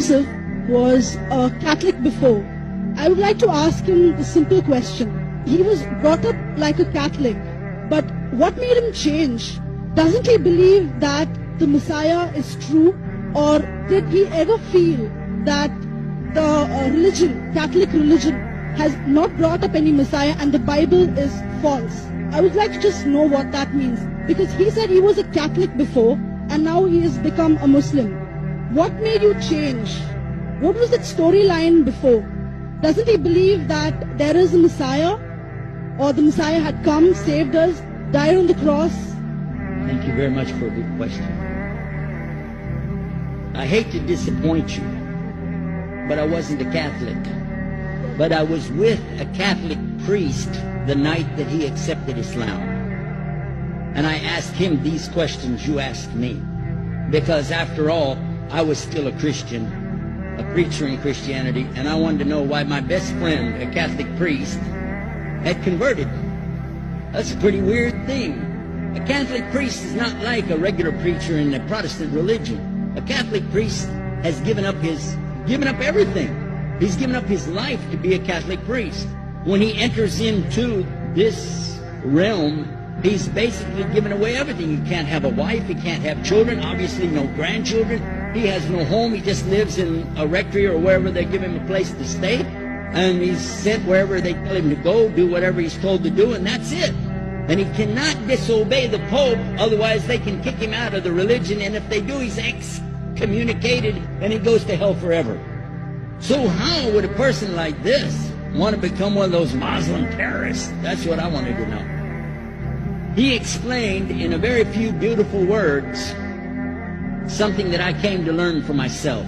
Yusuf was a Catholic before. I would like to ask him the simple question. He was brought up like a Catholic, but what made him change? Doesn't he believe that the Messiah is true, or did he ever feel that the religion, Catholic religion, has not brought up any Messiah and the Bible is false? I would like to just know what that means, because he said he was a Catholic before and now he has become a Muslim. What made you change? What was that storyline before? Doesn't he believe that there is a Messiah, or the Messiah had come, saved us, died on the cross? Thank you very much for a good question. I hate to disappoint you, but I wasn't a Catholic. But I was with a Catholic priest the night that he accepted Islam. And I asked him these questions you asked me. Because after all, I was still a Christian, a preacher in Christianity, and I wanted to know why my best friend, a Catholic priest, had converted. That's a pretty weird thing. A Catholic priest is not like a regular preacher in the Protestant religion. A Catholic priest has given up everything. He's given up his life to be a Catholic priest. When he enters into this realm, he's basically given away everything. He can't have a wife, he can't have children, obviously no grandchildren. He has no home, he just lives in a rectory or wherever they give him a place to stay. And he's sent wherever they tell him to go, do whatever he's told to do, and that's it. And he cannot disobey the Pope, otherwise they can kick him out of the religion, and if they do, he's excommunicated and he goes to hell forever. So how would a person like this want to become one of those Muslim terrorists? That's what I wanted to know. He explained in a very few beautiful words something that I came to learn for myself.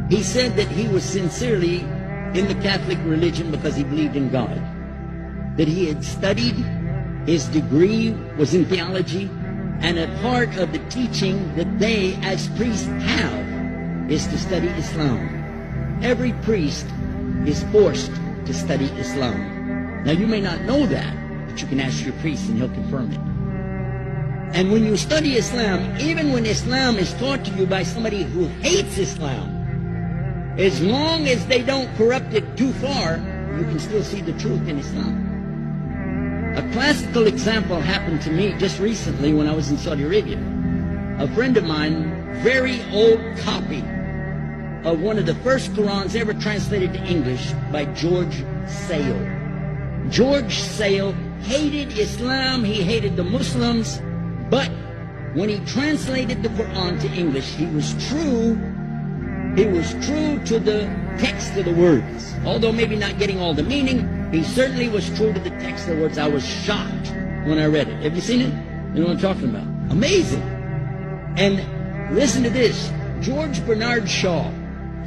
He said that he was sincerely in the Catholic religion because he believed in God, that he had studied, his degree was in theology, and a part of the teaching that they as priests have is to study Islam. Every priest is forced to study Islam. Now you may not know that, but you can ask your priest and he'll confirm it. And when you study Islam, even when Islam is taught to you by somebody who hates Islam, as long as they don't corrupt it too far, you can still see the truth in Islam. A classical example happened to me just recently when I was in Saudi Arabia. A friend of mine, very old copy of one of the first Qurans ever translated to English by George Sale. George Sale hated Islam, he hated the Muslims, but when he translated the Quran to English, he was true to the text of the words. Although maybe not getting all the meaning, he certainly was true to the text of the words. I was shocked when I read it. Have you seen it? You know what I'm talking about? Amazing. And listen to this. George Bernard Shaw,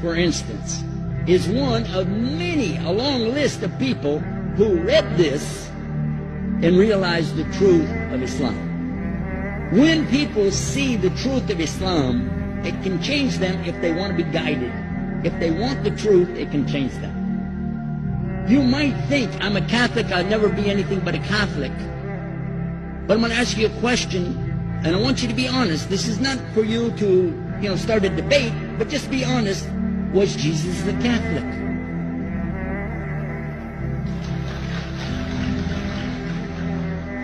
for instance, is one of many, a long list of people who read this and realized the truth of Islam. When people see the truth of Islam, it can change them if they want to be guided. If they want the truth, it can change them. You might think, I'm a Catholic, I'll never be anything but a Catholic. But I'm going to ask you a question, and I want you to be honest. This is not for you to, start a debate, but just be honest. Was Jesus a Catholic?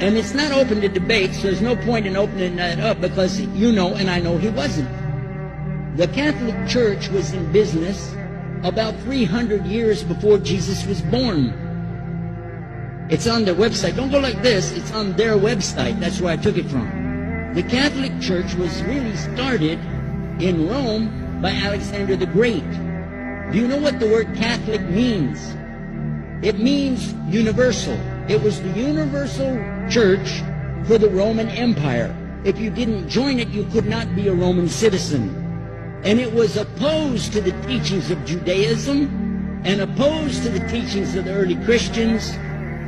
And it's not open to debate, so there's no point in opening that up, because you know and I know he wasn't. The Catholic Church was in business about 300 years before Jesus was born. It's on their website. Don't go like this. It's on their website. That's where I took it from. The Catholic Church was really started in Rome by Alexander the Great. Do you know what the word Catholic means? It means universal. It was the universal church for the Roman Empire. If you didn't join it, you could not be a Roman citizen. And it was opposed to the teachings of Judaism and opposed to the teachings of the early Christians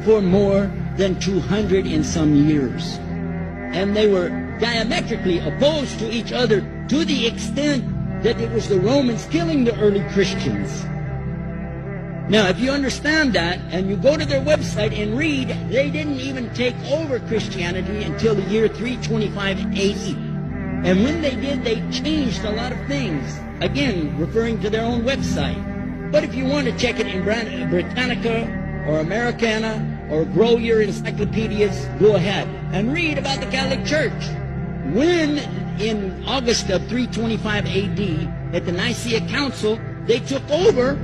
for more than 200 and some years. And they were diametrically opposed to each other to the extent that it was the Romans killing the early Christians. Now, if you understand that, and you go to their website and read, they didn't even take over Christianity until the year 325 AD. And when they did, they changed a lot of things. Again, referring to their own website. But if you want to check it in Britannica or Americana or grow your encyclopedias, go ahead and read about the Catholic Church. When in August of 325 AD at the Nicaea Council, they took over,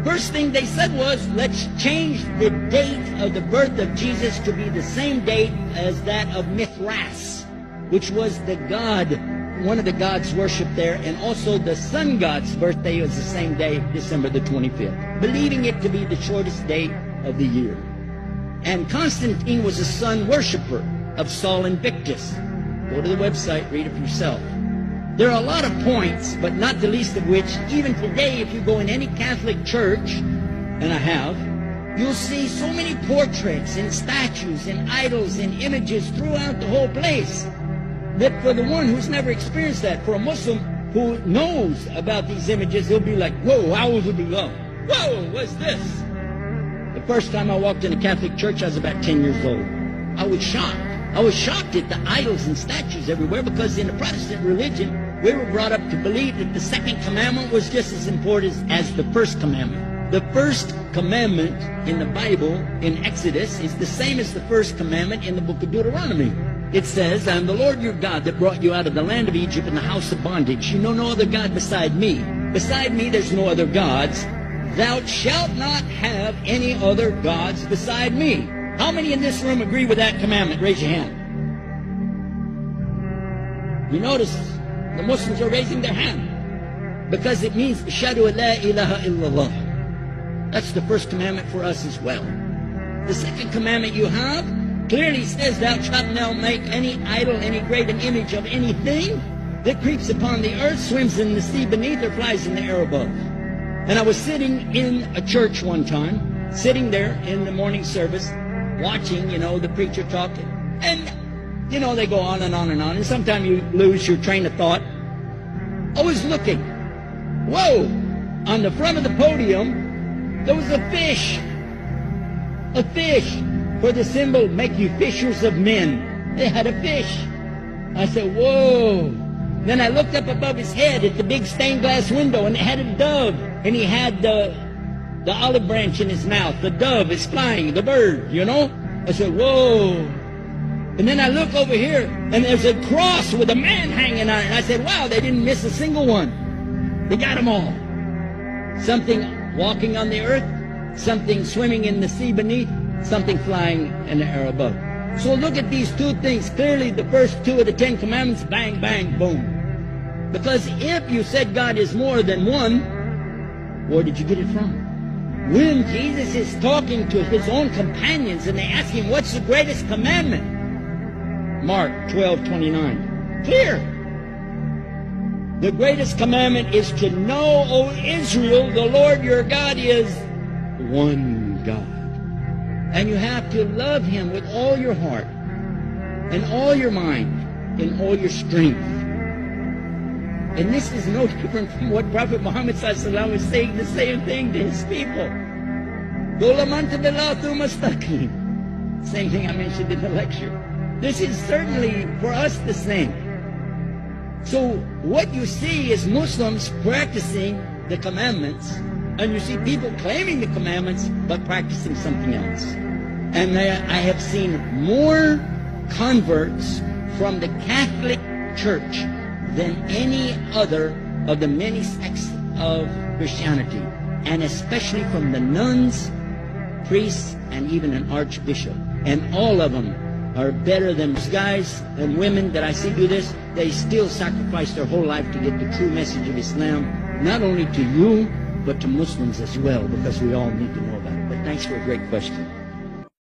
first thing they said was, let's change the date of the birth of Jesus to be the same date as that of Mithras, which was the god, one of the gods worshipped there, and also the sun god's birthday was the same day, December the 25th, believing it to be the shortest day of the year. And Constantine was a sun worshiper of Sol Invictus. Go to the website, read it for yourself. There are a lot of points, but not the least of which, even today, if you go in any Catholic church, and I have, you'll see so many portraits and statues and idols and images throughout the whole place, that for the one who's never experienced that, for a Muslim who knows about these images, he'll be like, whoa, a'udhu billah. Whoa, what's this? The first time I walked in a Catholic church, I was about 10 years old. I was shocked. I was shocked at the idols and statues everywhere, because in the Protestant religion, we were brought up to believe that the second commandment was just as important as the first commandment. The first commandment in the Bible, in Exodus, is the same as the first commandment in the book of Deuteronomy. It says, I am the Lord your God that brought you out of the land of Egypt in the house of bondage. You know no other God beside me. Beside me there's no other gods. Thou shalt not have any other gods beside me. How many in this room agree with that commandment? Raise your hand. You notice the Muslims are raising their hand because it means Ashhadu la ilaha illallah. That's the first commandment for us as well. The second commandment you have clearly says, thou shalt not make any idol, any graven image of anything that creeps upon the earth, swims in the sea beneath, or flies in the air above. And I was sitting in a church one time, sitting there in the morning service, watching, the preacher talking. And, they go on and on and on. And sometimes you lose your train of thought. I was looking. Whoa! On the front of the podium, there was a fish. A fish. For the symbol, make you fishers of men. They had a fish. I said, whoa. Then I looked up above his head at the big stained glass window, and it had a dove. And he had the olive branch in his mouth. The dove is flying, the bird, I said, whoa. And then I look over here, and there's a cross with a man hanging on it. And I said, wow, they didn't miss a single one. They got them all. Something walking on the earth, something swimming in the sea beneath, something flying in the air above. So look at these two things. Clearly the first two of the 10 commandments, bang, bang, boom. Because if you said God is more than one, where did you get it from? When Jesus is talking to his own companions and they ask him, what's the greatest commandment? Mark 12:29. Clear. The greatest commandment is to know, O Israel, the Lord your God is one God. And you have to love him with all your heart and all your mind and all your strength. And this is no different from what Prophet Muhammad ﷺ was saying the same thing to his people. Same thing I mentioned in the lecture. This is certainly for us the same. So what you see is Muslims practicing the commandments, and you see people claiming the commandments but practicing something else. And I have seen more converts from the Catholic Church than any other of the many sects of Christianity, and especially from the nuns, priests, and even an archbishop. And all of them are better than those guys and women that I see do this. They still sacrifice their whole life to get the true message of Islam, not only to you, but to Muslims as well, because we all need to know about it. But thanks for a great question.